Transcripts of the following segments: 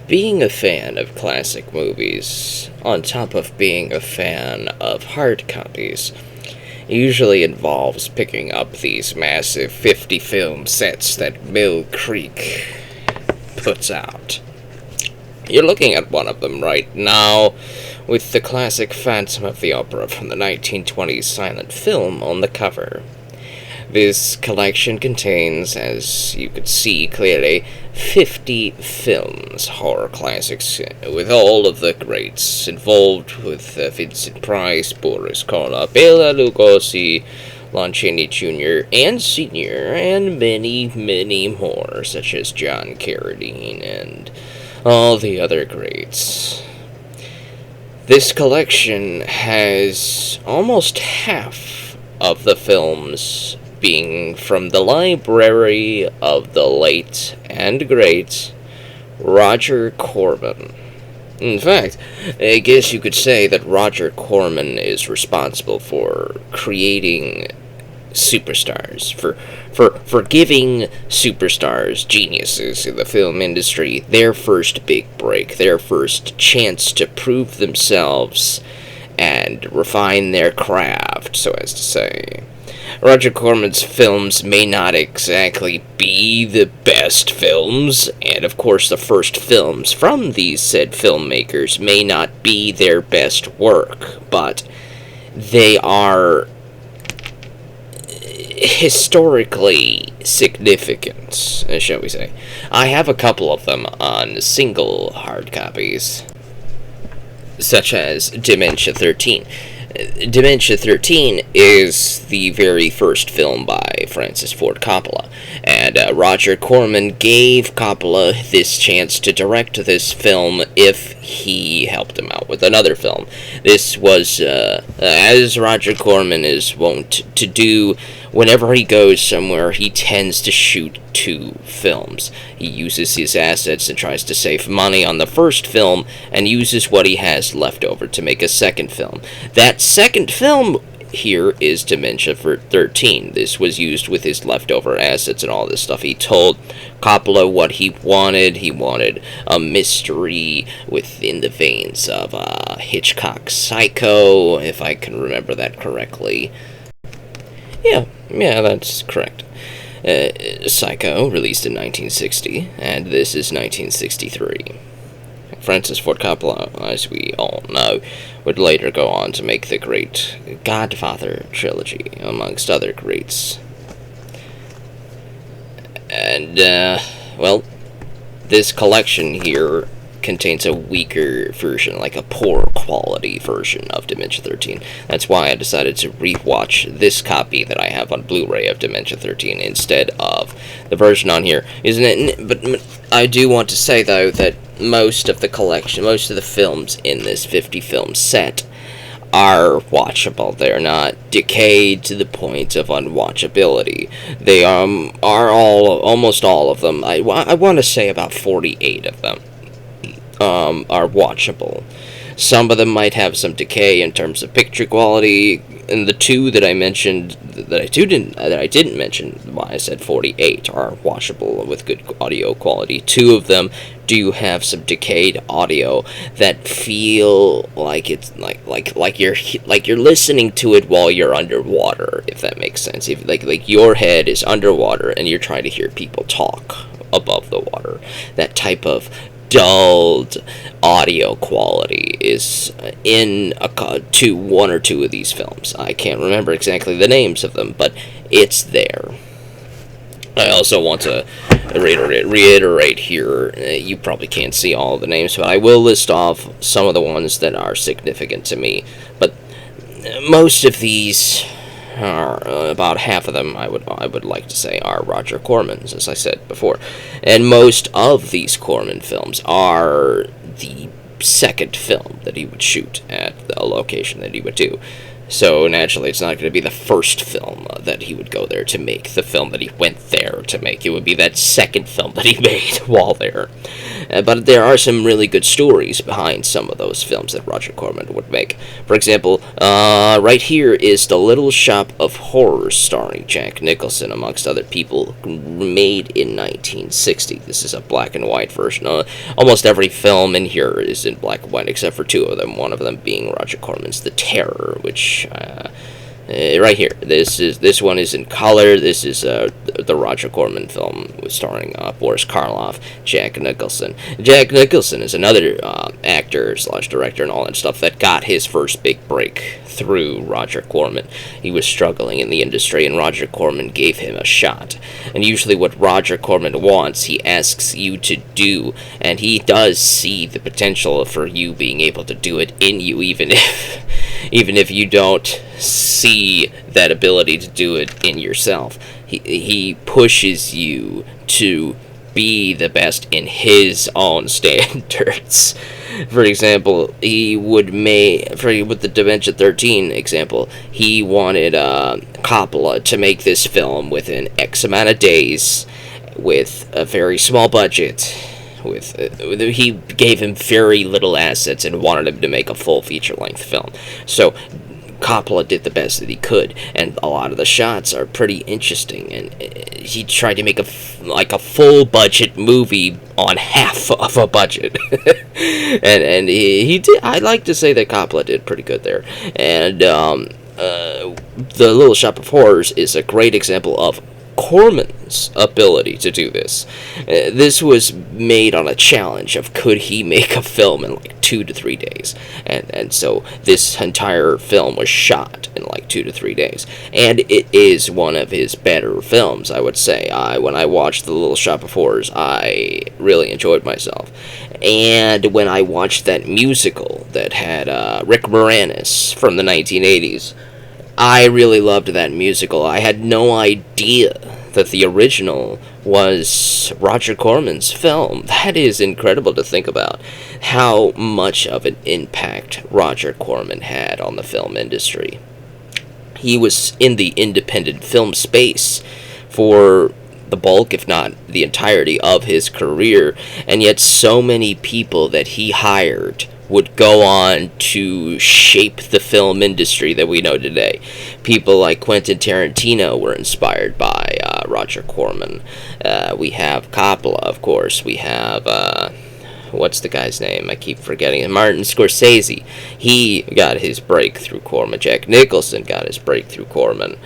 Being a fan of classic movies, on top of being a fan of hard copies, usually involves picking up these massive 50 film sets that Mill Creek puts out. You're looking at one of them right now, with the classic Phantom of the Opera from the 1920s silent film on the cover. This collection contains, as you could see clearly, 50 films, horror classics, with all of the greats involved, with Vincent Price, Boris Karloff, Bela Lugosi, Lon Chaney Jr. and Sr., and many, many more, such as John Carradine and all the other greats. This collection has almost half of the films being from the library of the late and great Roger Corman. In fact, I guess you could say that Roger Corman is responsible for creating superstars, for giving superstars, geniuses in the film industry, their first big break, their first chance to prove themselves and refine their craft, so as to say. Roger Corman's films may not exactly be the best films, and of course the first films from these said filmmakers may not be their best work, but they are historically significant, shall we say. I have a couple of them on single hard copies, such as Dementia 13. Dementia 13 is the very first film by Francis Ford Coppola, and Roger Corman gave Coppola this chance to direct this film if he helped him out with another film. This was, as Roger Corman is wont to do, whenever he goes somewhere, he tends to shoot two films. He uses his assets and tries to save money on the first film, and uses what he has left over to make a second film. That second film here is Dementia 13. This was used with his leftover assets and all this stuff. He told Coppola what he wanted. He wanted a mystery within the veins of Hitchcock's Psycho, if I can remember that correctly. Yeah, that's correct. Psycho, released in 1960, and this is 1963. Francis Ford Coppola, as we all know, would later go on to make the great Godfather trilogy, amongst other greats. And, well, this collection here contains a weaker version, like a poor quality version of Dementia 13. That's why I decided to rewatch this copy that I have on Blu-ray of Dementia 13 instead of the version on here. But I do want to say, though, that most of the collection, most of the films in this 50 film set are watchable. They're not decayed to the point of unwatchability. They are almost all of them. I want to say about 48 of them are watchable. Some of them might have some decay in terms of picture quality, and the two that I mentioned that I didn't mention, why I said 48, are watchable with good audio quality. Two of them do have some decayed audio that feel like it's like you're listening to it while you're underwater, if that makes sense. If like your head is underwater and you're trying to hear people talk above the water. That type of dulled audio quality is in one or two of these films. I can't remember exactly the names of them, but it's there. I also want to reiterate here, you probably can't see all of the names, but I will list off some of the ones that are significant to me. But most of these are, about half of them, I would like to say, are Roger Corman's, as I said before. And most of these Corman films are the second film that he would shoot at the location that he would do. So naturally, it's not going to be the first film that he would go there to make, the film that he went there to make. It would be that second film that he made while there. But there are some really good stories behind some of those films that Roger Corman would make. For example, right here is The Little Shop of Horrors, starring Jack Nicholson, amongst other people, made in 1960. This is a black and white version. Almost every film in here is in black and white, except for two of them, one of them being Roger Corman's The Terror, which... right here. This one is in color. This is the Roger Corman film starring Boris Karloff, Jack Nicholson. Jack Nicholson is another actor / director and all that stuff that got his first big break through Roger Corman. He was struggling in the industry, and Roger Corman gave him a shot. And usually, what Roger Corman wants, he asks you to do, and he does see the potential for you being able to do it in you, even if you don't see that ability to do it in yourself. He pushes you to be the best in his own standards. For example, he would with the Dementia 13 example, he wanted Coppola to make this film within X amount of days with a very small budget. He gave him very little assets and wanted him to make a full feature-length film. So Coppola did the best that he could, and a lot of the shots are pretty interesting. And he tried to make a full-budget movie on half of a budget, and he did. I'd like to say that Coppola did pretty good there. And The Little Shop of Horrors is a great example of Corman's ability to do this. This was made on a challenge of could he make a film in like 2 to 3 days, and so this entire film was shot in like 2 to 3 days, and it is one of his better films, I would say. When I watched The Little Shop of Horrors, I really enjoyed myself. And when I watched that musical that had Rick Moranis from the 1980s, I really loved that musical. I had no idea that the original was Roger Corman's film. That is incredible to think about, how much of an impact Roger Corman had on the film industry. He was in the independent film space for the bulk, if not the entirety, of his career, and yet so many people that he hired would go on to shape the film industry that we know today. People like Quentin Tarantino were inspired by Roger Corman. We have Coppola, of course. We have, what's the guy's name? I keep forgetting. Martin Scorsese. He got his break through Corman. Jack Nicholson got his break through Corman.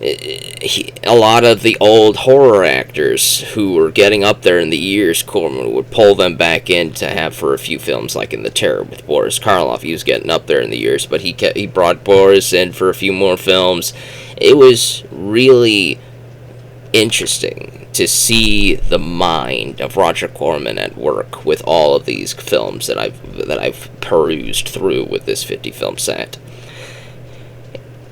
A lot of the old horror actors who were getting up there in the years, Corman would pull them back in to have for a few films, like in The Terror with Boris Karloff. He was getting up there in the years, but he brought Boris in for a few more films. It was really interesting to see the mind of Roger Corman at work with all of these films that I've perused through with this 50-film set.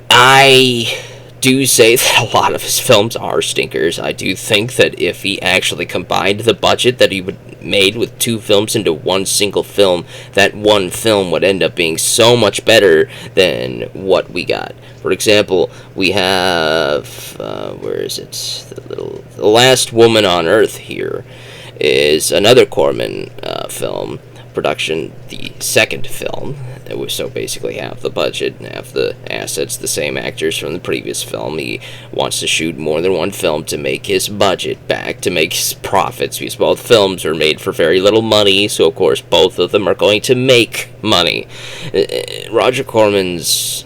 I do say that a lot of his films are stinkers. I do think that if he actually combined the budget that he would made with 2 films into one single film, that one film would end up being so much better than what we got. For example, we have where is it? The Last Woman on Earth here is another Corman film production, the second film. So basically half the budget, half the assets, the same actors from the previous film. He wants to shoot more than one film to make his budget back, to make his profits, because both films are made for very little money, so of course both of them are going to make money. Roger Corman's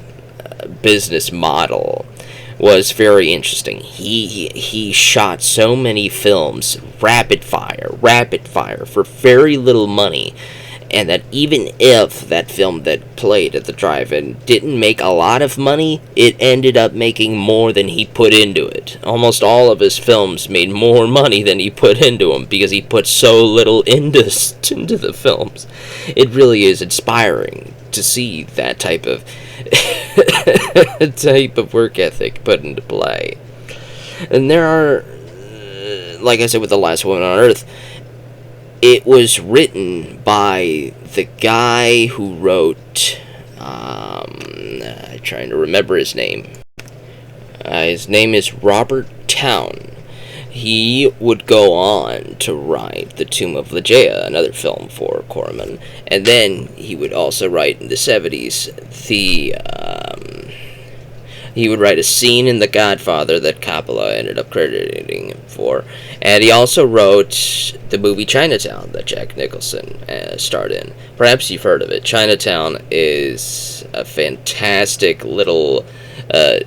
business model was very interesting. He shot so many films rapid fire for very little money, and that even if that film that played at the drive-in didn't make a lot of money, it ended up making more than he put into it. Almost all of his films made more money than he put into them, because he put so little into the films. It really is inspiring to see that type of work ethic put into play. And there are, like I said with The Last Woman on Earth, it was written by the guy who wrote, I'm trying to remember his name. His name is Robert Towne. He would go on to write The Tomb of Ligeia, another film for Corman, and then he would also write in the 70s he would write a scene in The Godfather that Coppola ended up crediting him for, and he also wrote the movie Chinatown that Jack Nicholson starred in. Perhaps you've heard of it. Chinatown is a fantastic little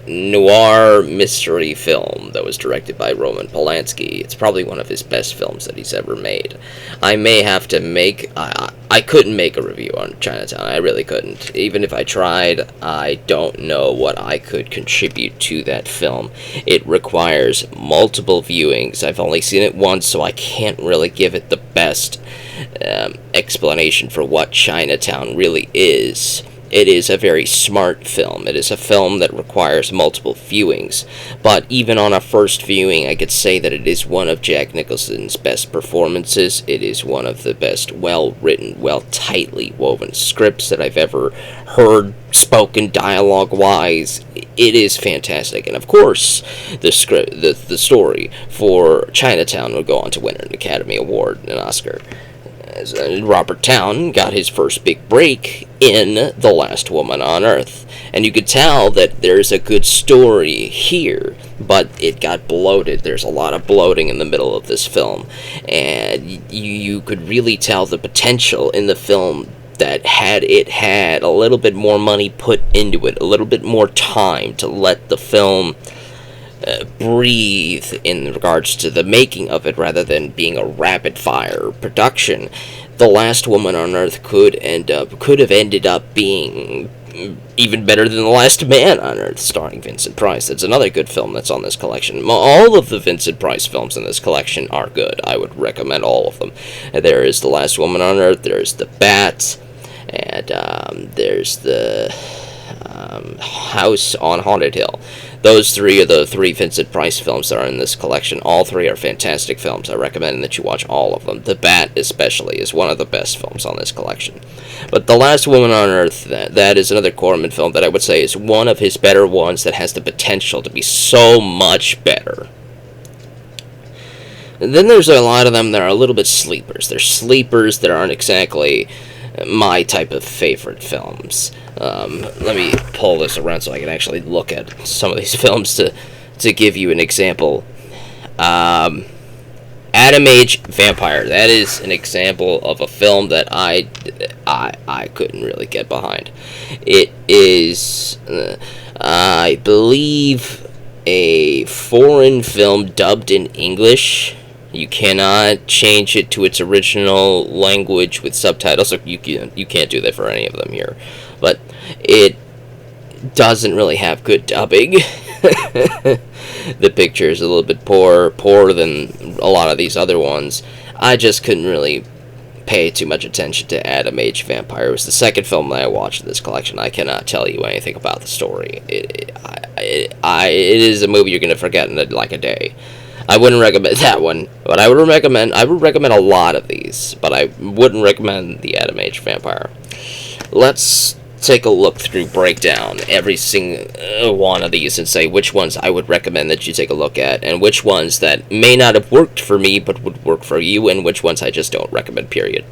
noir mystery film that was directed by Roman Polanski. It's probably one of his best films that he's ever made. I may have to make... I couldn't make a review on Chinatown. I really couldn't. Even if I tried, I don't know what I could contribute to that film. It requires multiple viewings. I've only seen it once, so I can't really give it the best explanation for what Chinatown really is. It is a very smart film. It is a film that requires multiple viewings. But even on a first viewing, I could say that it is one of Jack Nicholson's best performances. It is one of the best well-written, tightly woven scripts that I've ever heard, spoken dialogue-wise. It is fantastic. And of course, the story for Chinatown would go on to win an Academy Award and an Oscar. Robert Towne got his first big break in The Last Woman on Earth. And you could tell that there's a good story here, but it got bloated. There's a lot of bloating in the middle of this film. And you could really tell the potential in the film that had it had a little bit more money put into it, a little bit more time to let the film breathe in regards to the making of it rather than being a rapid-fire production, The Last Woman on Earth could have ended up being even better than The Last Man on Earth, starring Vincent Price. That's another good film that's on this collection. All of the Vincent Price films in this collection are good. I would recommend all of them. There is The Last Woman on Earth, there's The Bat, and there's the House on Haunted Hill. Those three are the three Vincent Price films that are in this collection. All three are fantastic films. I recommend that you watch all of them. The Bat, especially, is one of the best films on this collection. But The Last Woman on Earth, that is another Corman film that I would say is one of his better ones that has the potential to be so much better. And then there's a lot of them that are a little bit sleepers. They're sleepers that aren't exactly my type of favorite films. Let me pull this around so I can actually look at some of these films to give you an example. Atom Age Vampire. That is an example of a film that I couldn't really get behind. It is, I believe, a foreign film dubbed in English. You cannot change it to its original language with subtitles. So you can't do that for any of them here. But it doesn't really have good dubbing. The picture is a little bit poorer than a lot of these other ones. I just couldn't really pay too much attention to Atom Age Vampire. It was the second film that I watched in this collection. I cannot tell you anything about the story. It is a movie you're going to forget in like a day. I wouldn't recommend that one, but I would recommend a lot of these, but I wouldn't recommend the Atom Age Vampire. Let's take a look through, break down every single one of these and say which ones I would recommend that you take a look at, and which ones that may not have worked for me but would work for you, and which ones I just don't recommend, period.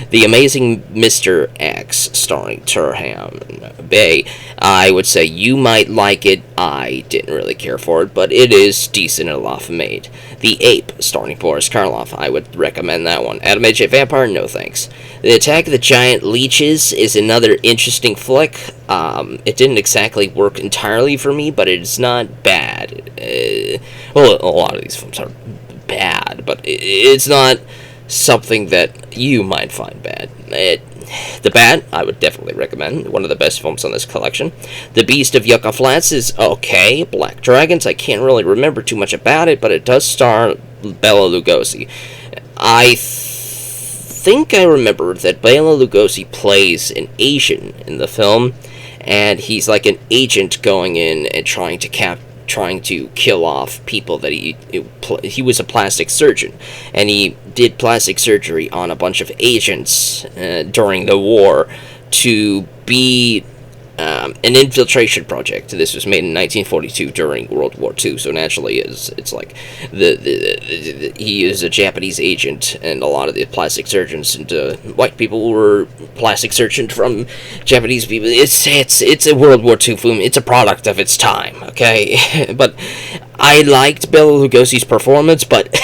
The Amazing Mr. X, starring Turham Bay. I would say you might like it. I didn't really care for it, but it is decent enough made. The Ape, starring Boris Karloff. I would recommend that one. Atom Age Vampire, no thanks. The Attack of the Giant Leeches is another interesting flick. It didn't exactly work entirely for me, but it's not bad. Well, a lot of these films are bad, but it's not something that you might find bad. The Bat, I would definitely recommend. One of the best films on this collection. The Beast of Yucca Flats is okay. Black Dragons, I can't really remember too much about it, but it does star Bela Lugosi. I think I remember that Bela Lugosi plays an Asian in the film, and he's like an agent going in and trying to kill off people that he was a plastic surgeon, and he did plastic surgery on a bunch of agents during the war to be an infiltration project. This was made in 1942 during World War II, so naturally it's like he is a Japanese agent, and a lot of the plastic surgeons and white people were plastic surgeons from Japanese people. It's a World War II film. It's a product of its time, okay? But I liked Bela Lugosi's performance, but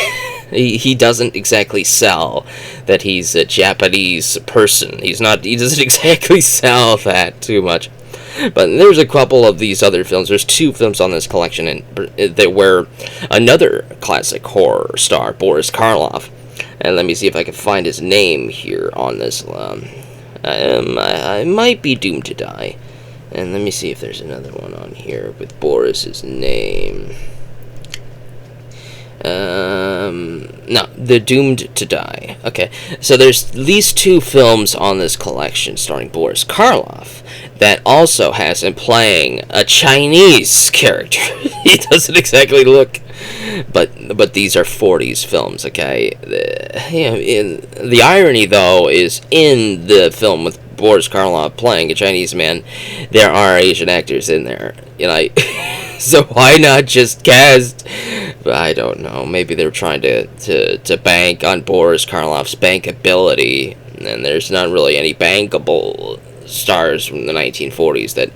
he doesn't exactly sell that he's a Japanese person. He doesn't exactly sell that too much. But there's a couple of these other films. There's 2 films on this collection, and where another classic horror star, Boris Karloff, and let me see if I can find his name here on this. I might be doomed to die, and let me see if there's another one on here with Boris's name. No, The Doomed to Die. Okay, so there's these 2 films on this collection starring Boris Karloff that also has him playing a Chinese character. He doesn't exactly look, but these are 40s films, okay? The irony, though, is in the film with Boris Karloff playing a Chinese man, there are Asian actors in there, so why not just cast? I don't know. Maybe they're trying to bank on Boris Karloff's bankability, and there's not really any bankable stars from the 1940s that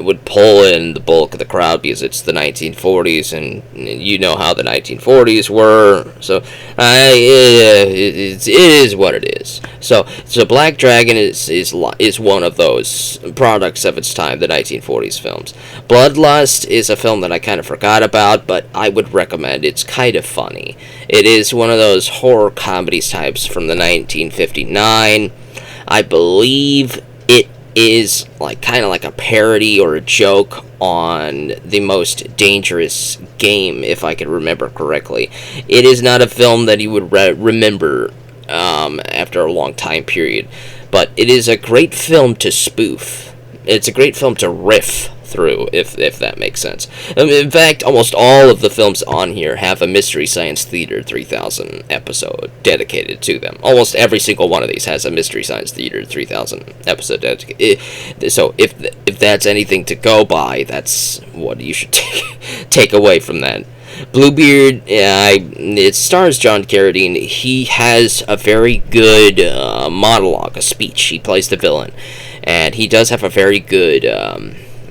would pull in the bulk of the crowd, because it's the 1940s, and you know how the 1940s were. So it is what it is. So Black Dragon is one of those products of its time, the 1940s films. Bloodlust is a film that I kind of forgot about, but I would recommend. It's kind of funny. It is one of those horror comedies types from the 1959. I believe it is kind of like a parody or a joke on The Most Dangerous Game, if I can remember correctly. It is not a film that you would remember after a long time period, but it is a great film to spoof. It's a great film to riff through, if that makes sense. In fact, almost all of the films on here have a Mystery Science Theater 3000 episode dedicated to them. Almost every single one of these has a Mystery Science Theater 3000 episode dedicated. So if that's anything to go by, that's what you should take away from that. Bluebeard, it stars John Carradine. He has a very good monologue, a speech. He plays the villain, and he does have a very good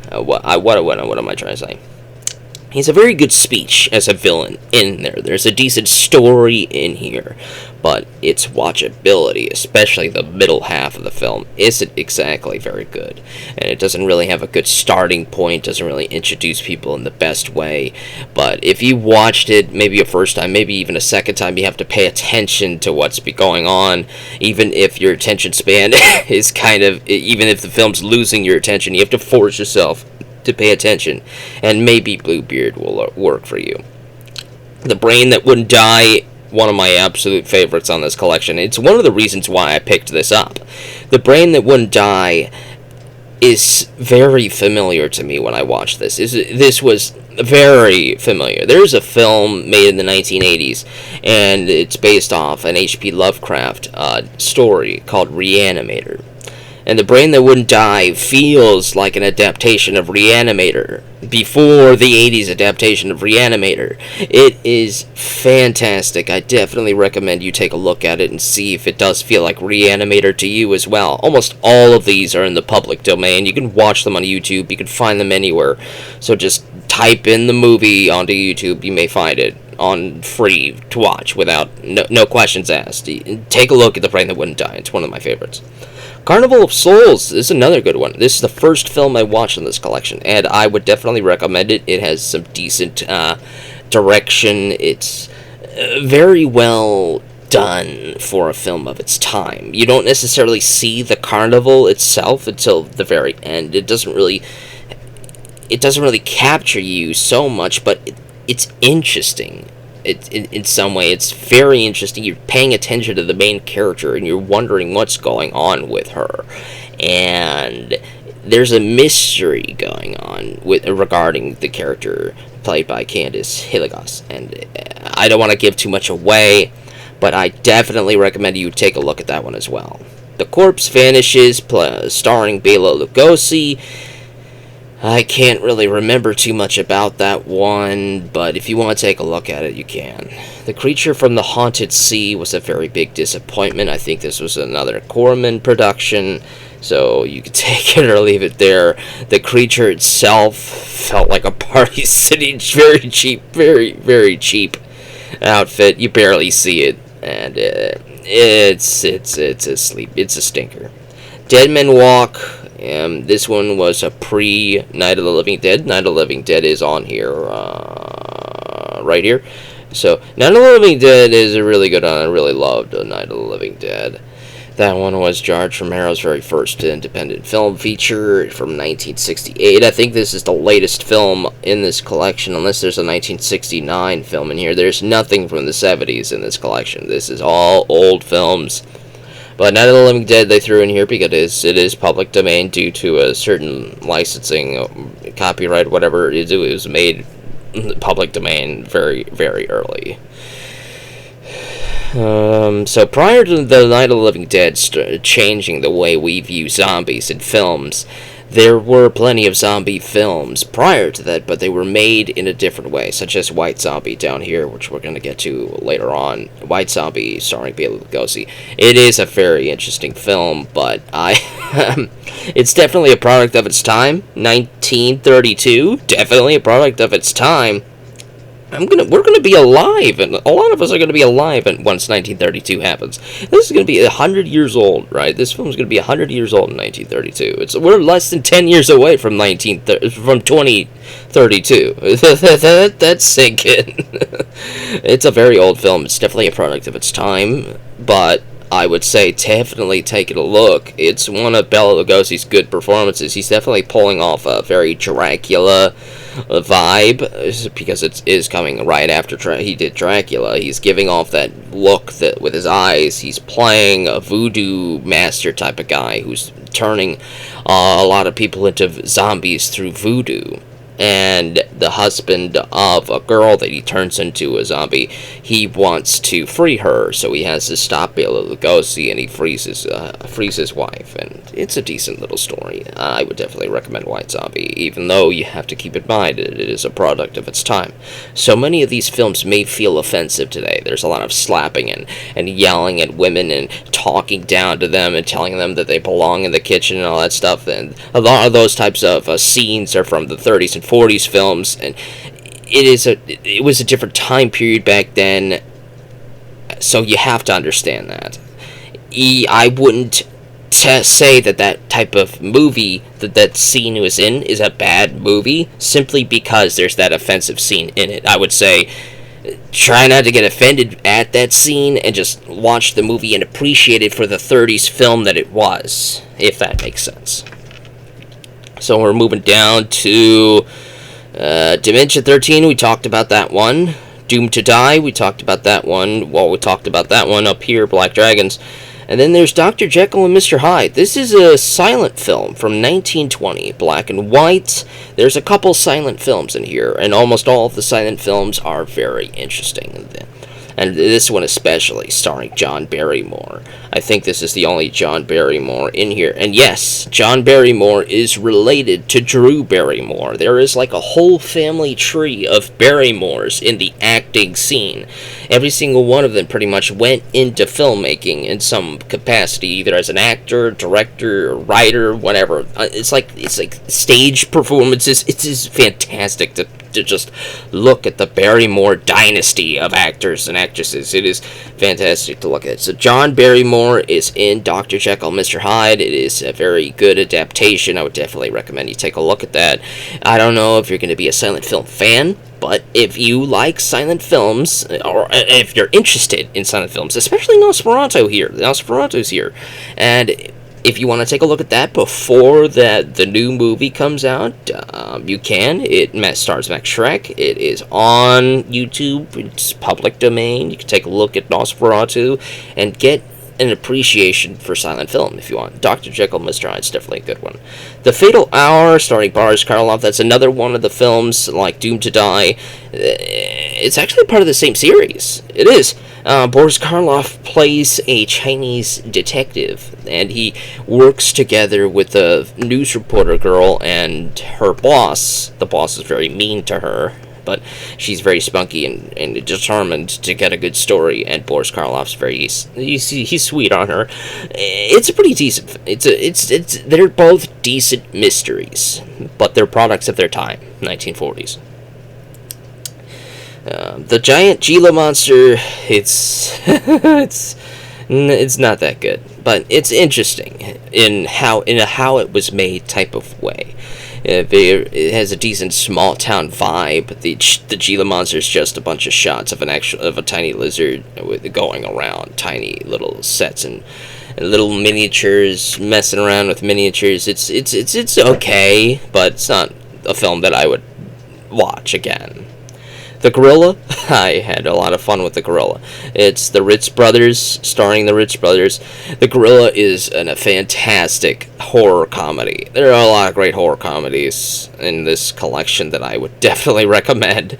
what am I trying to say? He's a very good speech as a villain in there. There's a decent story in here, but its watchability, especially the middle half of the film, isn't exactly very good. And it doesn't really have a good starting point, doesn't really introduce people in the best way. But if you watched it maybe a first time, maybe even a second time, you have to pay attention to what's going on. Even if your attention span is even if the film's losing your attention, you have to force yourself to pay attention, and maybe Bluebeard will work for you. The Brain That Wouldn't Die, one of my absolute favorites on this collection. It's one of the reasons why I picked this up. The Brain That Wouldn't Die is very familiar to me when I watched this. This was very familiar. There's a film made in the 1980s, and it's based off an H.P. Lovecraft story called Reanimator. And The Brain That Wouldn't Die feels like an adaptation of Reanimator before the 80s adaptation of Reanimator. It is fantastic. I definitely recommend you take a look at it and see if it does feel like Reanimator to you as well. Almost all of these are in the public domain. You can watch them on YouTube. You can find them anywhere. So just type in the movie onto YouTube. You may find it on free to watch without no questions asked. Take a look at The Brain That Wouldn't Die. It's one of my favorites. Carnival of Souls is another good one. This is the first film I watched in this collection, and I would definitely recommend it. It has some decent direction. It's very well done for a film of its time. You don't necessarily see the carnival itself until the very end. It doesn't really capture you so much, but it's interesting. In some way, it's very interesting. You're paying attention to the main character, and you're wondering what's going on with her. And there's a mystery going on regarding the character played by Candice Hilligoss. And I don't want to give too much away, but I definitely recommend you take a look at that one as well. The Corpse Vanishes, starring Bela Lugosi. I can't really remember too much about that one, but if you want to take a look at it, you can. The Creature from the Haunted Sea was a very big disappointment. I think this was another Corman production, so you could take it or leave it there. The creature itself felt like a Party City, very cheap, very, very cheap outfit. You barely see it, and it's a stinker. Dead Men Walk. This one was a pre-Night of the Living Dead. Night of the Living Dead is on here, right here. So, Night of the Living Dead is a really good one. I really loved Night of the Living Dead. That one was George Romero's very first independent film feature from 1968. I think this is the latest film in this collection, unless there's a 1969 film in here. There's nothing from the 70s in this collection. This is all old films. But Night of the Living Dead they threw in here because it is public domain due to a certain licensing, copyright, whatever it is. It was made public domain very, very early. So prior to the Night of the Living Dead changing the way we view zombies in films, there were plenty of zombie films prior to that, but they were made in a different way, such as White Zombie down here, which we're going to get to later on. White Zombie, starring Bela Lugosi. It is a very interesting film, but it's definitely a product of its time. 1932, definitely a product of its time. We're gonna be alive, and a lot of us are gonna be alive once 1932 happens. This is gonna be 100 years old, right? This film is gonna be 100 years old in 1932. We're less than 10 years away from 2032. That's sinking. It's a very old film. It's definitely a product of its time, but I would say definitely take it a look. It's one of Bela Lugosi's good performances. He's definitely pulling off a very Dracula vibe, because it is coming right after he did Dracula. He's giving off that look that with his eyes. He's playing a voodoo master type of guy who's turning a lot of people into zombies through voodoo. And the husband of a girl that he turns into a zombie, he wants to free her, so he has to stop Bela Lugosi, and he frees his wife, and it's a decent little story. I would definitely recommend White Zombie, even though you have to keep in mind it is a product of its time. So many of these films may feel offensive today. There's a lot of slapping and yelling at women and talking down to them and telling them that they belong in the kitchen and all that stuff, and a lot of those types of scenes are from the 30s and 40s films, and it was a different time period back then, so you have to understand that. I wouldn't say that type of movie that scene was in is a bad movie simply because there's that offensive scene in it. I would say try not to get offended at that scene and just watch the movie and appreciate it for the 30s film that it was, if that makes sense. So we're moving down to Dementia 13. We talked about that one. Doomed to Die. We talked about that one. Well, we talked about that one up here, Black Dragons. And then there's Dr. Jekyll and Mr. Hyde. This is a silent film from 1920, black and white. There's a couple silent films in here, and almost all of the silent films are very interesting. And this one especially, starring John Barrymore. I think this is the only John Barrymore in here. And yes, John Barrymore is related to Drew Barrymore. There is like a whole family tree of Barrymores in the acting scene. Every single one of them pretty much went into filmmaking in some capacity, either as an actor, director, writer, whatever. It's like stage performances. It is fantastic to just look at the Barrymore dynasty of actors and actresses. It is fantastic to look at. So John Barrymore is in Dr. Jekyll, Mr. Hyde. It is a very good adaptation. I would definitely recommend you take a look at that. I don't know if you're going to be a silent film fan, but if you like silent films, or if you're interested in silent films, especially Nosferatu here, Nosferatu's here, and if you want to take a look at that before the new movie comes out, you can. It stars Max Schreck. It is on YouTube. It's public domain. You can take a look at Nosferatu and get an appreciation for silent film if you want. Dr. Jekyll, Mr. Hyde's definitely a good one. The Fatal Hour, starring Boris Karloff, that's another one of the films like Doomed to Die. It's actually part of the same series. It is. Boris Karloff plays a Chinese detective, and he works together with a news reporter girl and her boss. The boss is very mean to her, but she's very spunky and determined to get a good story. And Boris Karloff's he's sweet on her. It's a pretty decent. They're both decent mysteries, but they're products of their time, 1940s. The giant Gila monster, it's not that good, but it's interesting in how it was made type of way. It has a decent small town vibe. The Gila monster is just a bunch of shots of a tiny lizard going around, tiny little sets and little miniatures, messing around with miniatures. It's okay, but it's not a film that I would watch again. The Gorilla, I had a lot of fun with The Gorilla. It's the Ritz Brothers, starring the Ritz Brothers. The Gorilla is a fantastic horror comedy. There are a lot of great horror comedies in this collection that I would definitely recommend.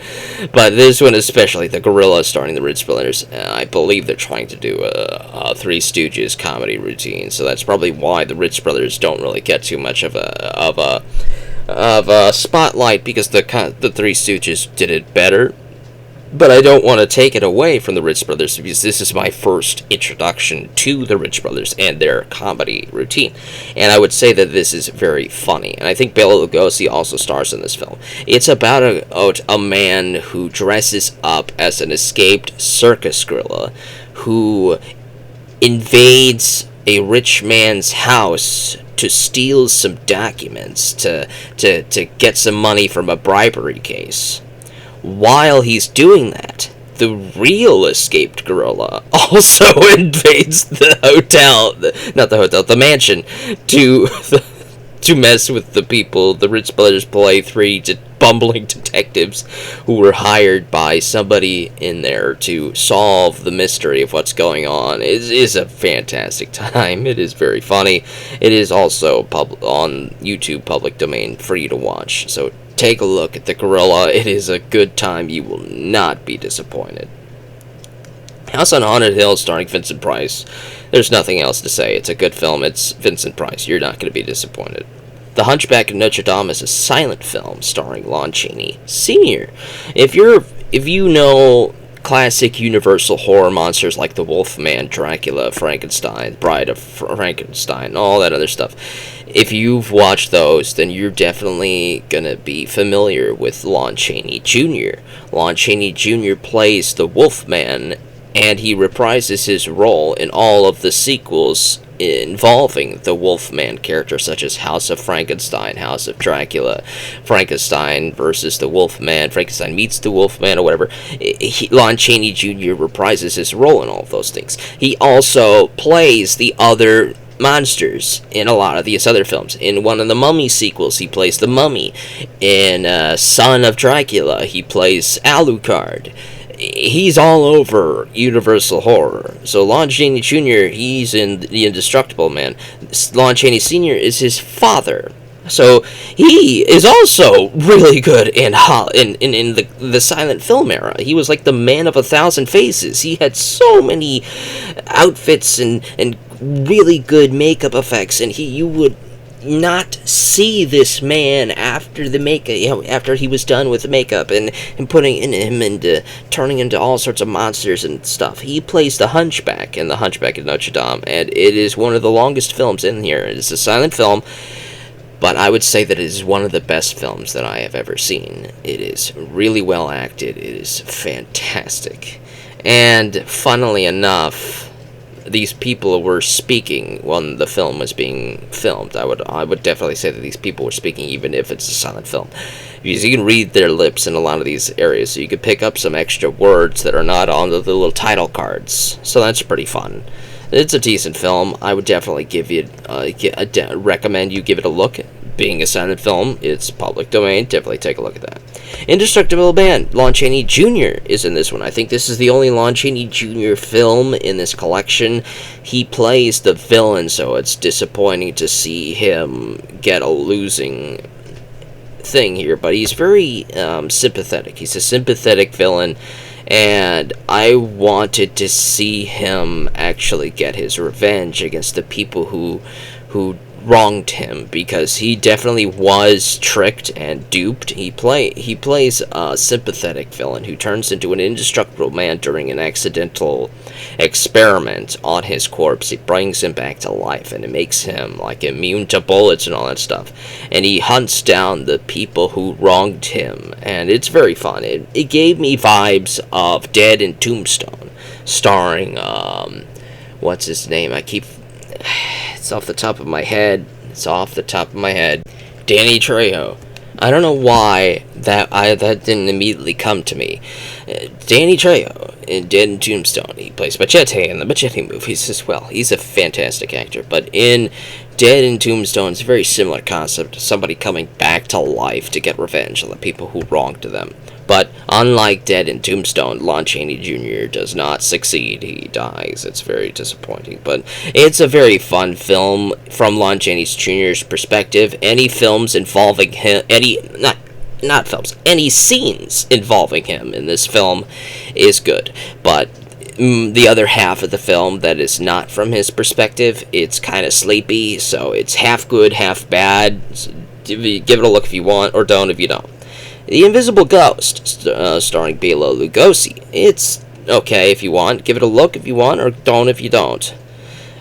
But this one especially, The Gorilla, starring the Ritz Brothers, I believe they're trying to do a Three Stooges comedy routine. So that's probably why the Ritz Brothers don't really get too much of a spotlight, because the Three Stooges did it better. But I don't want to take it away from the Ritz Brothers, because this is my first introduction to the Ritz Brothers and their comedy routine. And I would say that this is very funny. And I think Bela Lugosi also stars in this film. It's about a man who dresses up as an escaped circus gorilla who invades a rich man's house to steal some documents to get some money from a bribery case. While he's doing that, the real escaped gorilla also invades the mansion, to mess with the people. The Ritz Brothers play three bumbling detectives who were hired by somebody in there to solve the mystery of what's going on. It is a fantastic time. It is very funny. It is also on YouTube, public domain, free to watch. So take a look at The Gorilla. It is a good time. You will not be disappointed. House on Haunted Hill, starring Vincent Price. There's nothing else to say. It's a good film. It's Vincent Price. You're not going to be disappointed. The Hunchback of Notre Dame is a silent film starring Lon Chaney Sr. If you know classic Universal horror monsters like the Wolfman, Dracula, Frankenstein, Bride of Frankenstein, all that other stuff, if you've watched those, then you're definitely gonna be familiar with Lon Chaney Jr. Lon Chaney Jr. plays the Wolfman, and he reprises his role in all of the sequels involving the Wolfman character, such as House of Frankenstein, House of Dracula, Frankenstein versus the Wolfman, Frankenstein meets the Wolfman, or whatever. Lon Chaney Jr. reprises his role in all of those things. He also plays the other monsters in a lot of these other films. In one of the Mummy sequels, he plays the Mummy. In Son of Dracula, he plays Alucard. He's all over Universal horror. So Lon Chaney Jr., he's in The Indestructible Man. Lon Chaney Sr. is his father. So he is also really good in the silent film era. He was like the man of 1,000 faces. He had so many outfits and really good makeup effects, and you would not see this man after the makeup, after he was done with the makeup and putting in him and turning into all sorts of monsters and stuff. He plays the Hunchback in The Hunchback of Notre Dame, and it is one of the longest films in here. It is a silent film, but I would say that it is one of the best films that I have ever seen. It is really well acted. It is fantastic. And funnily enough, these people were speaking when the film was being filmed. I would definitely say that these people were speaking, even if it's a silent film, because you can read their lips in a lot of these areas, so you could pick up some extra words that are not on the little title cards. So that's pretty fun. It's a decent film. I would definitely recommend you give it a look. Being a silent film, it's public domain. Definitely take a look at that. Indestructible Man, Lon Chaney Jr. is in this one. I think this is the only Lon Chaney Jr. film in this collection. He plays the villain, so it's disappointing to see him get a losing thing here, but he's very sympathetic. He's a sympathetic villain, and I wanted to see him actually get his revenge against the people who wronged him, because he definitely was tricked and duped. He plays a sympathetic villain who turns into an indestructible man during an accidental experiment on his corpse. It brings him back to life, and it makes him like immune to bullets and all that stuff. And he hunts down the people who wronged him, and it's very fun. It gave me vibes of Dead and Tombstone, starring what's his name? It's off the top of my head. Danny Trejo. I don't know why that didn't immediately come to me. Danny Trejo in Dead and Tombstone. He plays Machete in the Machete movies as well. He's a fantastic actor. But in Dead and Tombstone, it's a very similar concept. Somebody coming back to life to get revenge on the people who wronged them. But unlike Dead and Tombstone, Lon Chaney Jr. does not succeed. He dies. It's very disappointing. But it's a very fun film from Lon Chaney Jr.'s perspective. Any films involving him, any scenes involving him in this film is good. But the other half of the film that is not from his perspective, it's kind of sleepy, so it's half good, half bad. Give it a look if you want, or don't if you don't. The Invisible Ghost, starring Bela Lugosi. It's okay if you want. Give it a look if you want, or don't if you don't.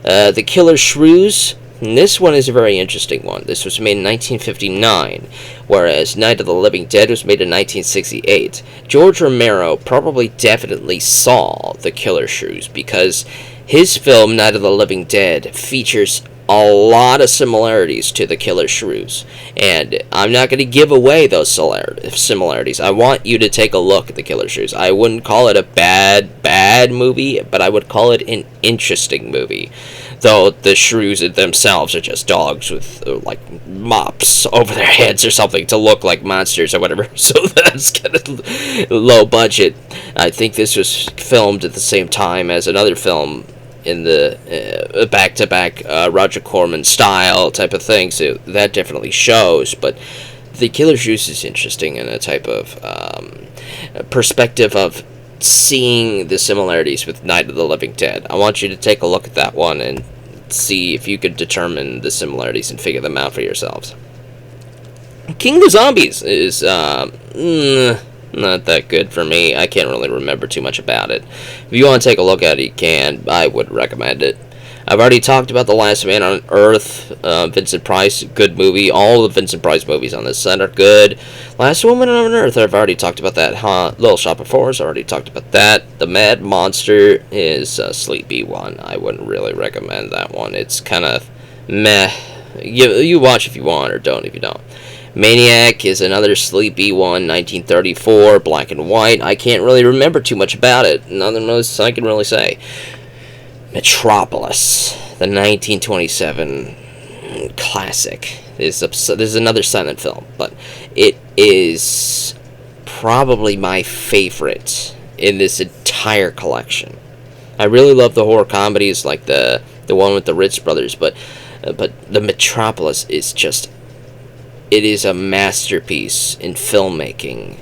The Killer Shrews. This one is a very interesting one. This was made in 1959, whereas Night of the Living Dead was made in 1968. George Romero definitely saw The Killer Shrews, because his film, Night of the Living Dead, features a lot of similarities to The Killer Shrews, and I'm not going to give away those similarities. I want you to take a look at The Killer Shrews. I wouldn't call it a bad movie, but I would call it an interesting movie. Though the shrews themselves are just dogs with like mops over their heads or something to look like monsters or whatever. So that's kind of low budget. I think this was filmed at the same time as another film in the back-to-back Roger Corman style type of thing, so that definitely shows. But The Killer Shrews is interesting in a type of perspective of seeing the similarities with Night of the Living Dead. I want you to take a look at that one and see if you could determine the similarities and figure them out for yourselves. King of the Zombies is not that good for me. I can't really remember too much about it. If you want to take a look at it, you can. I would recommend it. I've already talked about The Last Man on Earth. Vincent Price, good movie. All the Vincent Price movies on this set are good. Last Woman on Earth, I've already talked about that. Little Shop of Horrors, I already talked about that. The Mad Monster is a sleepy one. I wouldn't really recommend that one. It's kind of meh. You watch if you want, or don't if you don't. Maniac is another sleepy one, 1934, black and white. I can't really remember too much about it. Nothing else I can really say. Metropolis, the 1927 classic. This is another silent film, but it is probably my favorite in this entire collection. I really love the horror comedies, like the one with the Ritz brothers, but the Metropolis is just, it is a masterpiece in filmmaking.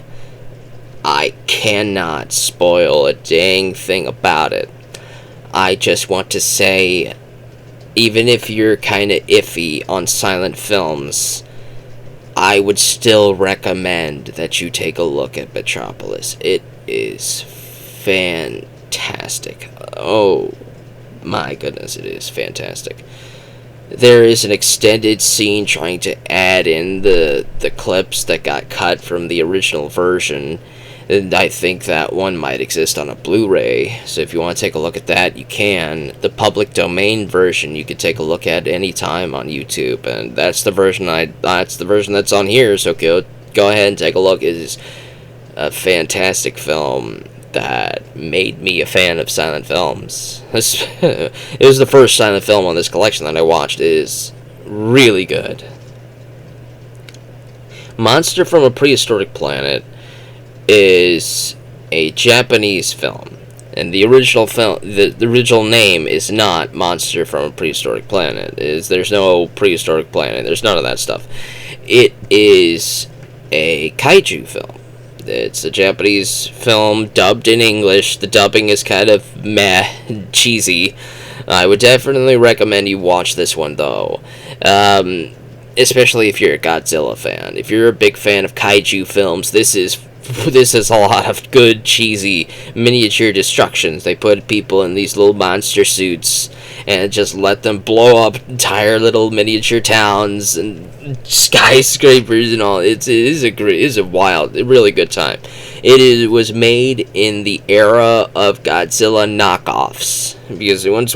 I cannot spoil a dang thing about it. I just want to say, even if you're kind of iffy on silent films, I would still recommend that you take a look at Metropolis. It is fantastic. Oh my goodness, it is fantastic. There is an extended scene trying to add in the clips that got cut from the original version. And I think that one might exist on a Blu-ray, so if you want to take a look at that, you can. The public domain version you could take a look at any time on YouTube, and that's the version that's on here. So go ahead and take a look. It is a fantastic film that made me a fan of silent films. It was the first silent film on this collection that I watched. It is really good. Monster from a Prehistoric Planet is a Japanese film, and the original film, the original name is not Monster from a Prehistoric Planet. There's no prehistoric planet. There's none of that stuff. It is a kaiju film. It's a Japanese film dubbed in English. The dubbing is kind of meh, cheesy. I would definitely recommend you watch this one, though. Especially if you're a Godzilla fan. If you're a big fan of kaiju films, this is a lot of good, cheesy, miniature destructions. They put people in these little monster suits and just let them blow up entire little miniature towns and skyscrapers and all. It is a wild, really good time. Was made in the era of Godzilla knockoffs, because once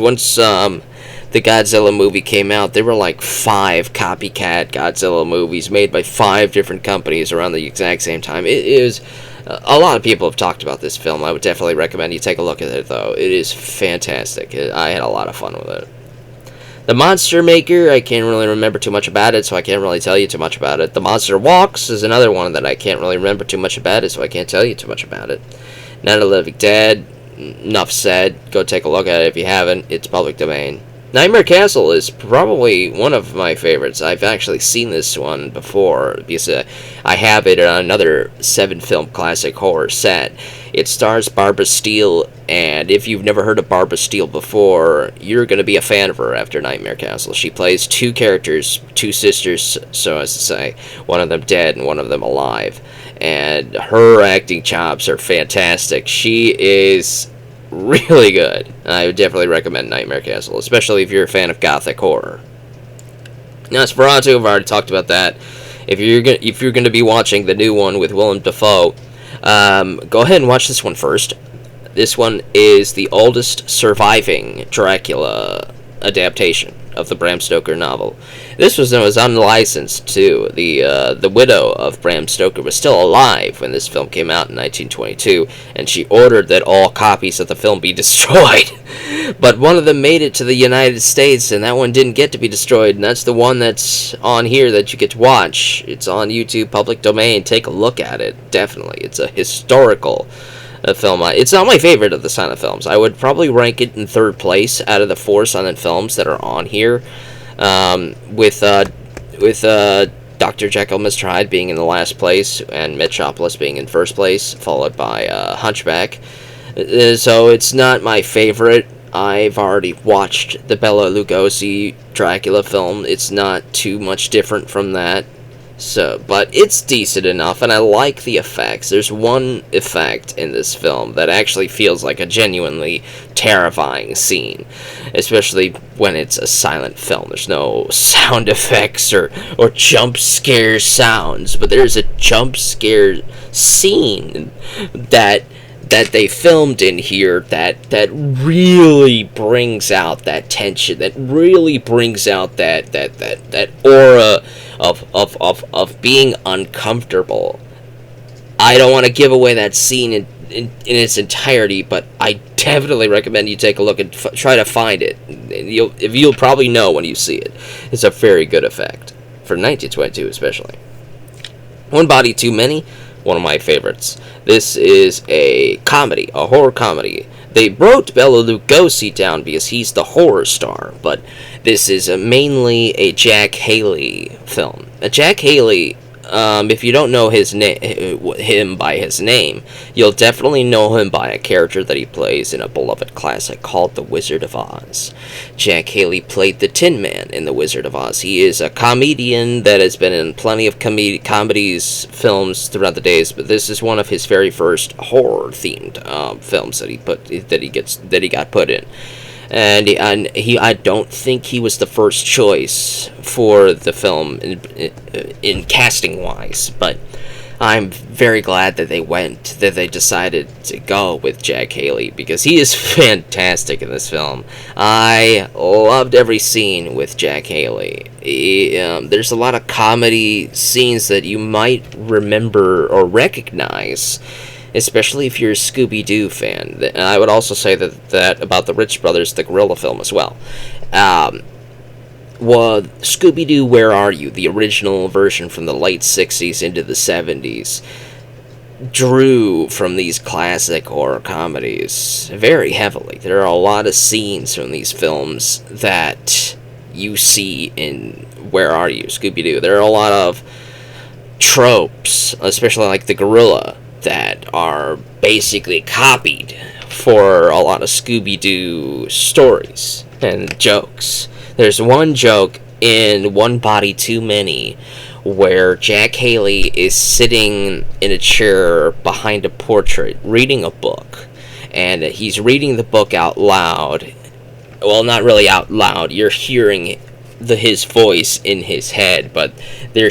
the Godzilla movie came out, there were like 5 copycat Godzilla movies made by 5 different companies around the exact same time. It is... a lot of people have talked about this film. I would definitely recommend you take a look at it, though. It is fantastic. I had a lot of fun with it. The Monster Maker, I can't really remember too much about it, so I can't really tell you too much about it. The Monster Walks is another one that I can't really remember too much about it, so I can't tell you too much about it. Night of the Living Dead, enough said. Go take a look at it if you haven't. It's public domain. Nightmare Castle is probably one of my favorites. I've actually seen this one before, because I have it on another 7-film classic horror set. It stars Barbara Steele, and if you've never heard of Barbara Steele before, you're going to be a fan of her after Nightmare Castle. She plays 2 characters, 2 sisters, so as to say, one of them dead and one of them alive. And her acting chops are fantastic. She is really good. I would definitely recommend Nightmare Castle, especially if you're a fan of gothic horror. Nosferatu, I've already talked about that. If you're going to be watching the new one with Willem Dafoe, go ahead and watch this one first. This one is the oldest surviving Dracula adaptation of the Bram Stoker novel. This was unlicensed too. The widow of Bram Stoker was still alive when this film came out in 1922, and she ordered that all copies of the film be destroyed. But one of them made it to the United States, and that one didn't get to be destroyed, and that's the one that's on here that you get to watch. It's on YouTube, public domain. Take a look at it, definitely. It's a historical film. It's not my favorite of the silent films. I would probably rank it in 3rd place out of the 4 silent films that are on here, with Dr. Jekyll, Mr. Hyde being in the last place, and Metropolis being in 1st place, followed by Hunchback. So it's not my favorite. I've already watched the Bela Lugosi Dracula film. It's not too much different from that. So, but it's decent enough, and I like the effects. There's one effect in this film that actually feels like a genuinely terrifying scene, especially when it's a silent film. There's no sound effects or jump scare sounds, but there's a jump scare scene that they filmed in here that really brings out that tension, that really brings out that aura of being uncomfortable. I don't want to give away that scene in its entirety, but I definitely recommend you take a look and try to find it. You'll probably know when you see it. It's a very good effect for 1922, especially. One Body Too Many, one of my favorites. This is a comedy, a horror comedy. They wrote Bela Lugosi down because he's the horror star, but this is mainly a Jack Haley film. Jack Haley, if you don't know him by his name, you'll definitely know him by a character that he plays in a beloved classic called The Wizard of Oz. Jack Haley played the Tin Man in The Wizard of Oz. He is a comedian that has been in plenty of comedies films throughout the days, but this is one of his very first horror-themed films that he got put in. And I don't think he was the first choice for the film in casting wise, but I'm very glad that they decided to go with Jack Haley, because he is fantastic in this film. I loved every scene with Jack Haley. There's a lot of comedy scenes that you might remember or recognize, especially if you're a Scooby-Doo fan. And I would also say that about the Rich Brothers, the Gorilla film as well. Scooby-Doo, Where Are You?, the original version from the late 60s into the 70s, drew from these classic horror comedies very heavily. There are a lot of scenes from these films that you see in Where Are You?, Scooby-Doo. There are a lot of tropes, especially like the gorilla that are basically copied for a lot of Scooby-Doo stories and jokes. There's one joke in One Body Too Many where Jack Haley is sitting in a chair behind a portrait reading a book, and he's reading the book out loud. Well, not really out loud. You're hearing his voice in his head, but they're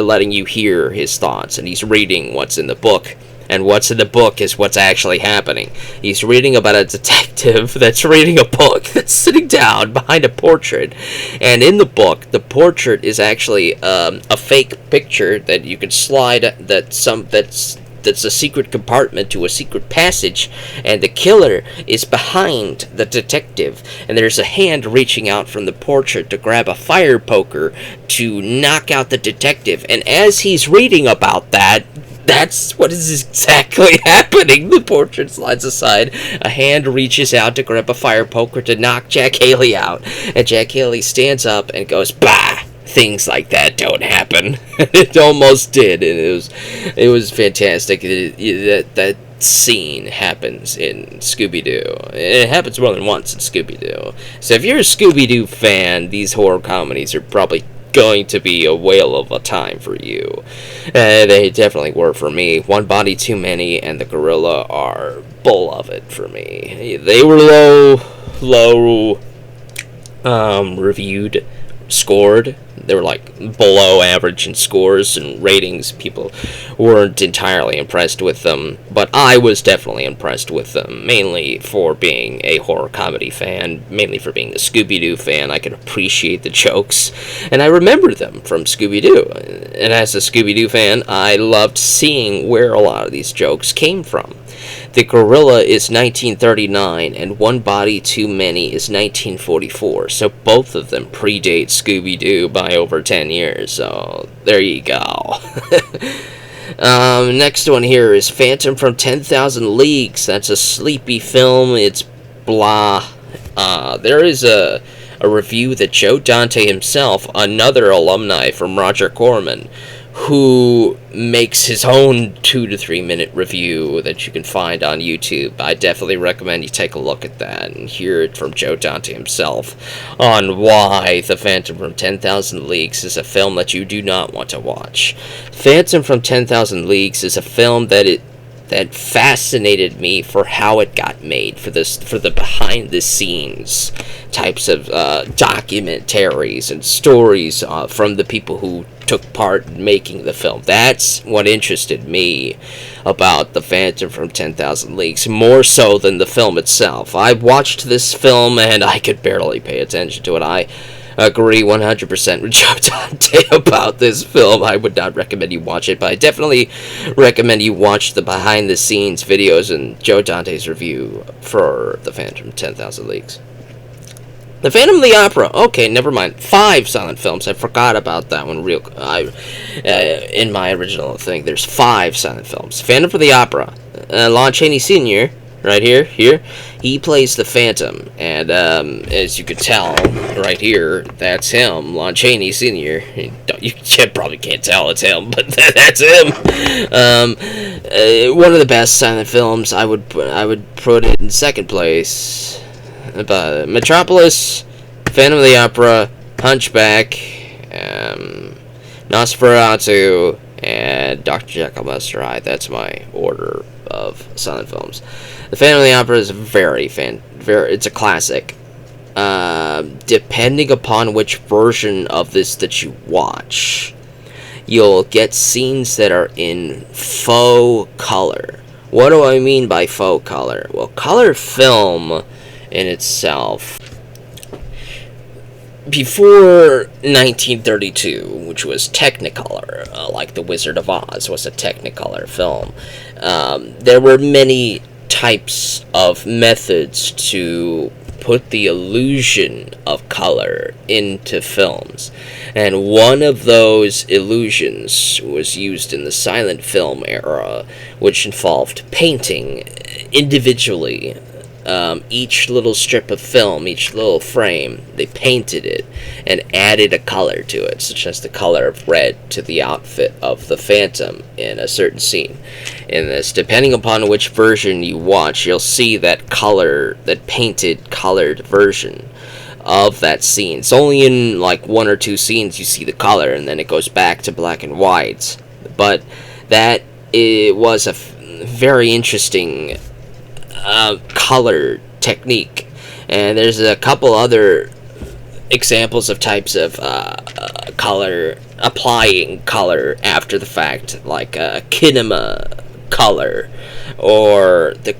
letting you hear his thoughts, and he's reading what's in the book. And what's in the book is what's actually happening. He's reading about a detective that's reading a book that's sitting down behind a portrait. And in the book, the portrait is actually a fake picture that you can slide, that's a secret compartment to a secret passage, and the killer is behind the detective, and there's a hand reaching out from the portrait to grab a fire poker to knock out the detective. And as he's reading about that, that's what is exactly happening. The portrait slides aside, a hand reaches out to grab a fire poker to knock Jack Haley out, and Jack Haley stands up and goes, "Bah! Things like that don't happen." It almost did, and it was fantastic. That scene happens in Scooby-Doo. It happens more than once in Scooby-Doo. So if you're a Scooby-Doo fan, these horror comedies are probably going to be a whale of a time for you. They definitely were for me. One Body Too Many and The Gorilla are beloved for me. They were low reviewed, scored. They were like below average in scores and ratings. People weren't entirely impressed with them, but I was definitely impressed with them, mainly for being a horror comedy fan, mainly for being a Scooby-Doo fan. I could appreciate the jokes, and I remember them from Scooby-Doo. And as a Scooby-Doo fan, I loved seeing where a lot of these jokes came from. The Gorilla is 1939, and One Body Too Many is 1944, so both of them predate Scooby-Doo by over 10 years, so there you go. Next one here is Phantom from 10,000 Leagues. That's a sleepy film. It's blah. There is a review that Joe Dante himself, another alumni from Roger Corman, who makes his own 2 to 3 minute review that you can find on YouTube. I definitely recommend you take a look at that and hear it from Joe Dante himself on why The Phantom from 10,000 Leagues is a film that you do not want to watch. Phantom from 10,000 Leagues is a film that fascinated me for how it got made, for the behind the scenes types of documentaries and stories from the people who took part in making the film. That's what interested me about The Phantom from 10,000 Leagues, more so than the film itself. I watched this film and I could barely pay attention to it. I agree 100% with Joe Dante about this film. I would not recommend you watch it, but I definitely recommend you watch the behind-the-scenes videos and Joe Dante's review for The Phantom 10,000 Leagues. The Phantom of the Opera. Okay, never mind. 5 silent films. I forgot about that one. In my original thing, there's 5 silent films. Phantom of the Opera. Lon Chaney Sr., right here, he plays the Phantom, and as you could tell right here, that's him, Lon Chaney Sr. You probably can't tell it's him, but that's him. One of the best silent films. I would put it in second place. But Metropolis, Phantom of the Opera, Hunchback, Nosferatu, and Dr. Jekyll, Mr. Hyde. That's my order of silent films. The Phantom of the Opera is it's a classic. Depending upon which version of this that you watch, you'll get scenes that are in faux color. What do I mean by faux color? Well, color film in itself, before 1932, which was Technicolor, like The Wizard of Oz was a Technicolor film, there were many types of methods to put the illusion of color into films, and one of those illusions was used in the silent film era, which involved painting individually each little strip of film, each little frame, they painted it and added a color to it, such as the color of red to the outfit of the Phantom in a certain scene. In this, depending upon which version you watch, you'll see that painted, colored version of that scene. It's only in like one or two scenes you see the color, and then it goes back to black and white. But that it was a very interesting color technique, and there's a couple other examples of types of color, applying color after the fact, like kinema color, or the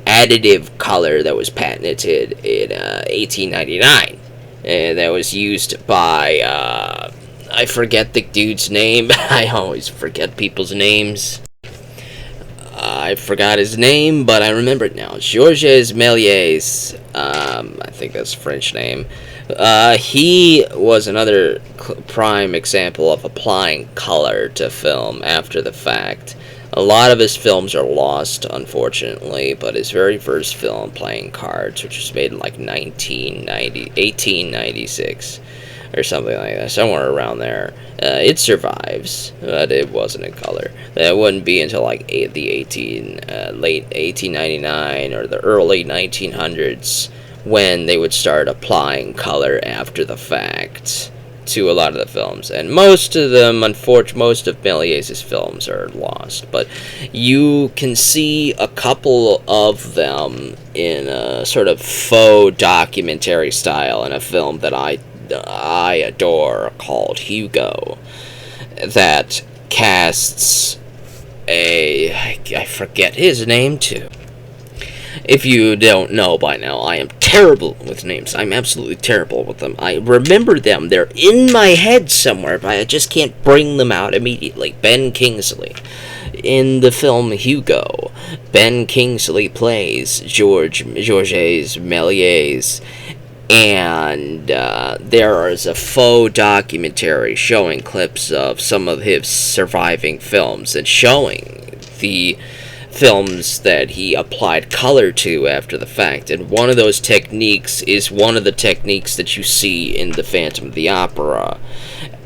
additive color that was patented in 1899, and that was used by I forget the dude's name. I always forget people's names. I forgot his name, but I remember it now. Georges Méliès. I think that's a French name. He was another prime example of applying color to film after the fact. A lot of his films are lost, unfortunately, but his very first film, Playing Cards, which was made in like 1896, or something like that, somewhere around there. It survives, but it wasn't in color. That wouldn't be until like late 1899 or the early 1900s when they would start applying color after the fact to a lot of the films, and most of Méliès's films are lost, but you can see a couple of them in a sort of faux documentary style in a film that I adore called Hugo, that casts I forget his name too. If you don't know by now, I am terrible with names. I'm absolutely terrible with them. I remember them. They're in my head somewhere, but I just can't bring them out immediately. Ben Kingsley. In the film Hugo, Ben Kingsley plays Georges Méliès, and there is a faux documentary showing clips of some of his surviving films and showing the films that he applied color to after the fact, and one of those techniques is one of the techniques that you see in The Phantom of the Opera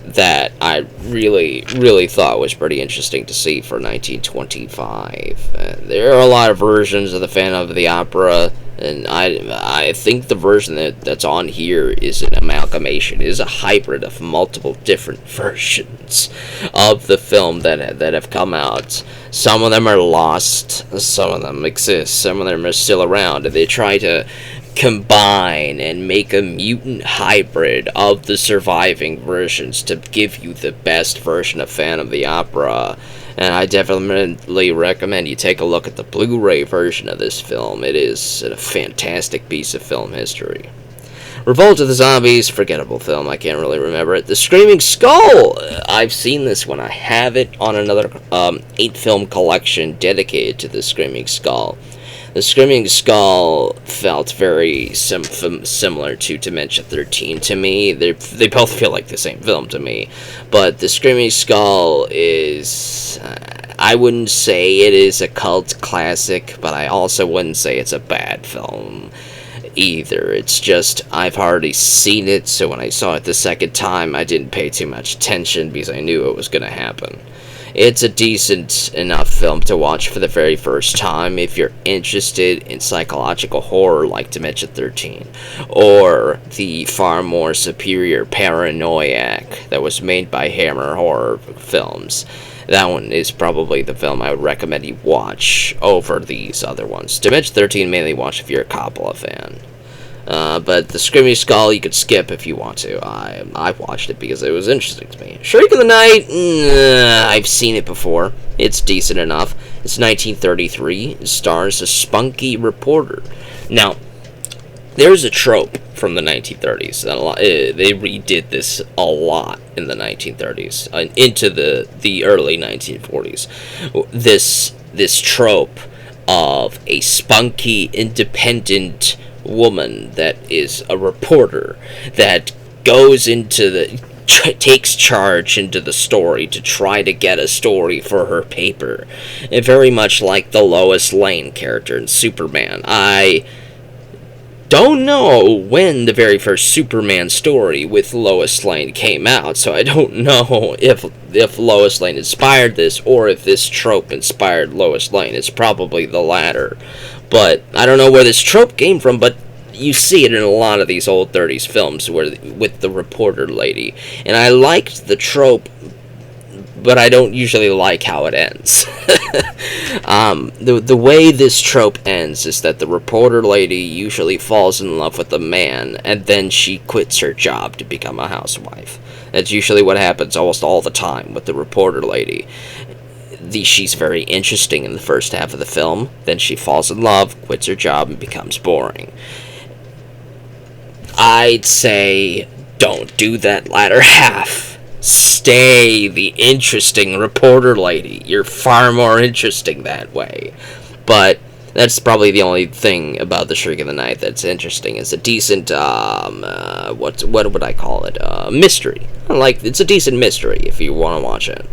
that I really thought was pretty interesting to see for 1925. There are a lot of versions of The Phantom of the Opera, and I think the version that's on here is an amalgamation, is a hybrid of multiple different versions of the film that have come out. Some of them are lost, some of them exist, some of them are still around, and they try to combine and make a mutant hybrid of the surviving versions to give you the best version of Phantom of the Opera. And I definitely recommend you take a look at the Blu-ray version of this film. It is a fantastic piece of film history. Revolt of the Zombies, forgettable film, I can't really remember it. The Screaming Skull, I've seen this one. I have it on another 8-film collection dedicated to the Screaming Skull. The Screaming Skull felt very similar to Dementia 13 to me. They both feel like the same film to me. But The Screaming Skull is... I wouldn't say it is a cult classic, but I also wouldn't say it's a bad film either. It's just, I've already seen it, so when I saw it the second time, I didn't pay too much attention because I knew it was going to happen. It's a decent enough film to watch for the very first time if you're interested in psychological horror like Dementia 13, or the far more superior Paranoiac that was made by Hammer Horror Films. That one is probably the film I would recommend you watch over these other ones. Dementia 13 mainly watch if you're a Coppola fan. But The Screaming Skull you could skip if you want to. I watched it because it was interesting to me. Shriek of the Night, I've seen it before. It's decent enough. It's 1933. It stars a spunky reporter. Now, there's a trope from the 1930s. They redid this a lot in the 1930s, into the early 1940s. This trope of a spunky, independent woman that is a reporter that goes into takes charge into the story to try to get a story for her paper. And very much like the Lois Lane character in Superman. I don't know when the very first Superman story with Lois Lane came out, so I don't know if Lois Lane inspired this or if this trope inspired Lois Lane. It's probably the latter. But I don't know where this trope came from, but you see it in a lot of these old 30s films with the reporter lady. And I liked the trope, but I don't usually like how it ends. The way this trope ends is that the reporter lady usually falls in love with a man, and then she quits her job to become a housewife. That's usually what happens almost all the time with the reporter lady. She's very interesting in the first half of the film, then she falls in love, quits her job, and becomes boring. I'd say don't do that latter half. Stay the interesting reporter lady. You're far more interesting that way. But that's probably the only thing about The Shriek of the Night that's interesting. It's a decent, what would I call it? Mystery. It's a decent mystery if you want to watch it.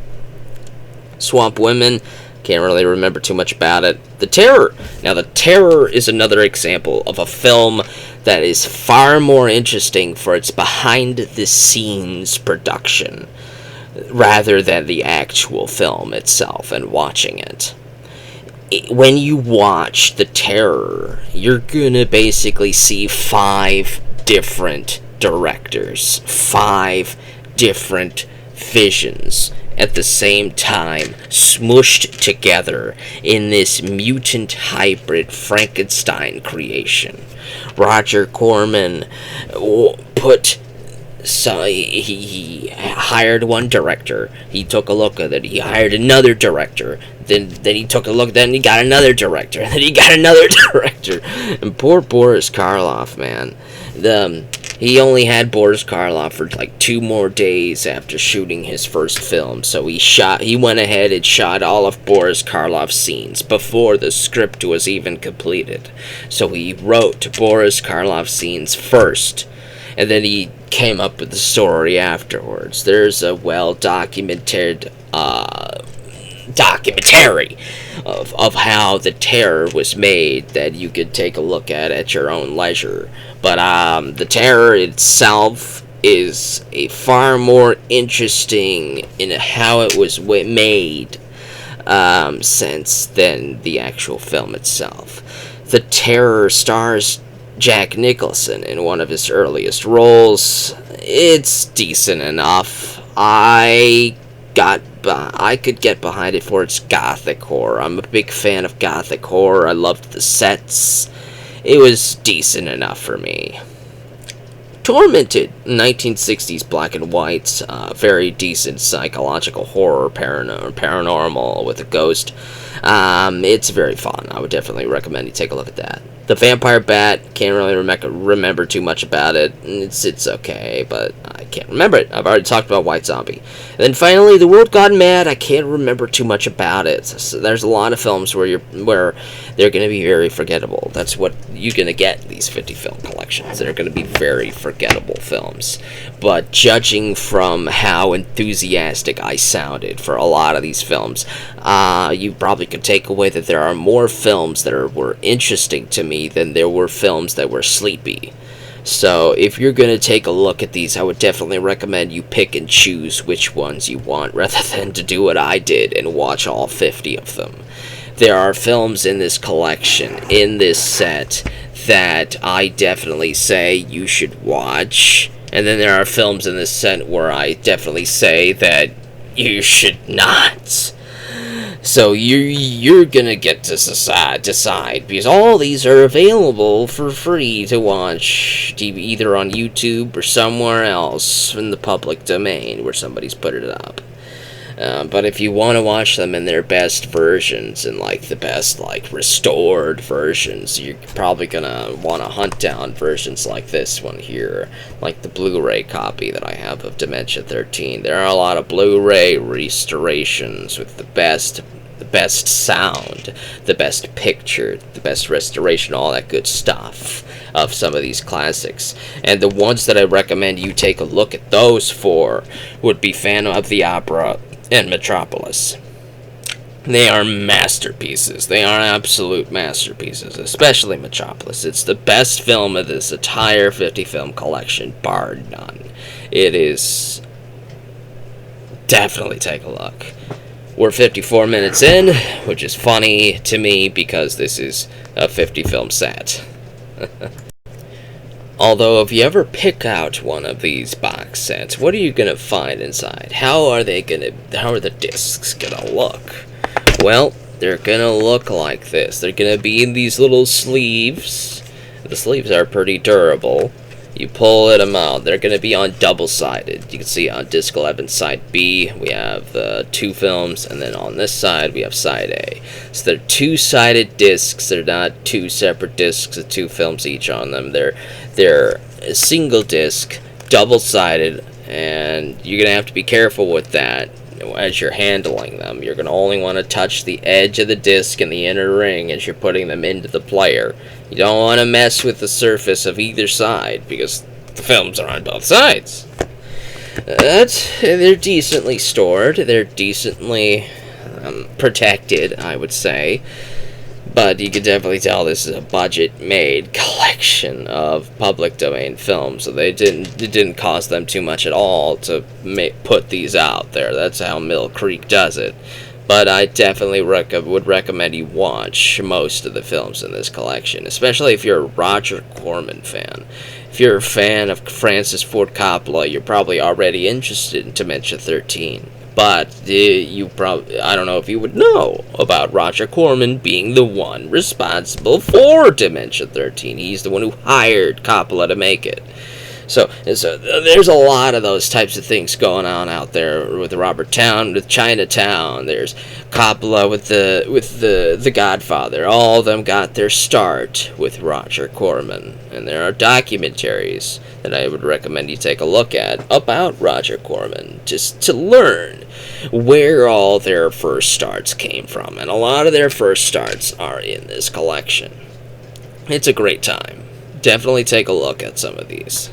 Swamp Women, can't really remember too much about it. The Terror. Now, The Terror is another example of a film that is far more interesting for its behind-the-scenes production rather than the actual film itself and watching it. When you watch The Terror, you're gonna basically see 5 different directors, 5 different visions at the same time, smushed together in this mutant hybrid Frankenstein creation. Roger Corman he hired one director, he took a look at it, he hired another director, then he took a look, then he got another director, then he got another director. And poor Boris Karloff, man. He only had Boris Karloff for like 2 more days after shooting his first film, so he went ahead and shot all of Boris Karloff's scenes before the script was even completed. So he wrote Boris Karloff's scenes first, and then he came up with the story afterwards. There's a well-documented documentary of how The Terror was made that you could take a look at your own leisure. But The Terror itself is a far more interesting in how it was made sense than the actual film itself. The Terror stars Jack Nicholson in one of his earliest roles. It's decent enough. I could get behind it for its gothic horror. I'm a big fan of gothic horror. I loved the sets. It was decent enough for me. Tormented, 1960s black and white, very decent psychological horror, paranormal with a ghost. It's very fun. I would definitely recommend you take a look at that. The Vampire Bat, can't really remember too much about it. It's okay, but I can't remember it. I've already talked about White Zombie. And then finally, The World Gone Mad, I can't remember too much about it. So there's a lot of films where they're going to be very forgettable. That's what you're going to get in these 50 film collections. They're going to be very forgettable films. But judging from how enthusiastic I sounded for a lot of these films, you probably could take away that there are more films that were interesting to me than there were films that were sleepy. So if you're going to take a look at these, I would definitely recommend you pick and choose which ones you want rather than to do what I did and watch all 50 of them. There are films in this collection, in this set, that I definitely say you should watch, and then there are films in this set where I definitely say that you should not. So you're gonna get to decide, because all these are available for free to watch, either on YouTube or somewhere else in the public domain where somebody's put it up. But if you want to watch them in their best versions and the best restored versions, you're probably gonna want to hunt down versions like this one here, like the Blu-ray copy that I have of Dementia 13. There are a lot of Blu-ray restorations with the best the best sound, the best picture, the best restoration, all that good stuff of some of these classics. And the ones that I recommend you take a look at those for would be Phantom of the Opera and Metropolis. They are masterpieces. They are absolute masterpieces, especially Metropolis. It's the best film of this entire 50 film collection, bar none. It is. Definitely take a look. We're 54 minutes in, which is funny to me because this is a 50 film set. Although, if you ever pick out one of these box sets, what are you gonna find inside? How are the discs gonna look? Well, they're gonna look like this. They're gonna be in these little sleeves. The sleeves are pretty durable. You pull them out. They're gonna be on double-sided. You can see on disc 11 side B, we have the 2 films, and then on this side we have side A. So they're 2-sided discs. They're not 2 separate discs with 2 films each on them. They're a single disc, double-sided, and you're gonna have to be careful with that as you're handling them. You're going to only want to touch the edge of the disc and the inner ring as you're putting them into the player. You don't want to mess with the surface of either side because the films are on both sides. They're decently stored. They're decently protected, I would say. But you can definitely tell this is a budget-made collection of public domain films. So it didn't cost them too much at all to put these out there. That's how Mill Creek does it. But I definitely would recommend you watch most of the films in this collection, especially if you're a Roger Corman fan. If you're a fan of Francis Ford Coppola, you're probably already interested in Dementia 13. But I don't know if you would know about Roger Corman being the one responsible for Dementia 13. He's the one who hired Coppola to make it. So there's a lot of those types of things going on out there with Robert Town, with Chinatown. There's Coppola with the Godfather. All of them got their start with Roger Corman, and there are documentaries that I would recommend you take a look at about Roger Corman, just to learn where all their first starts came from. And a lot of their first starts are in this collection. It's a great time. Definitely take a look at some of these.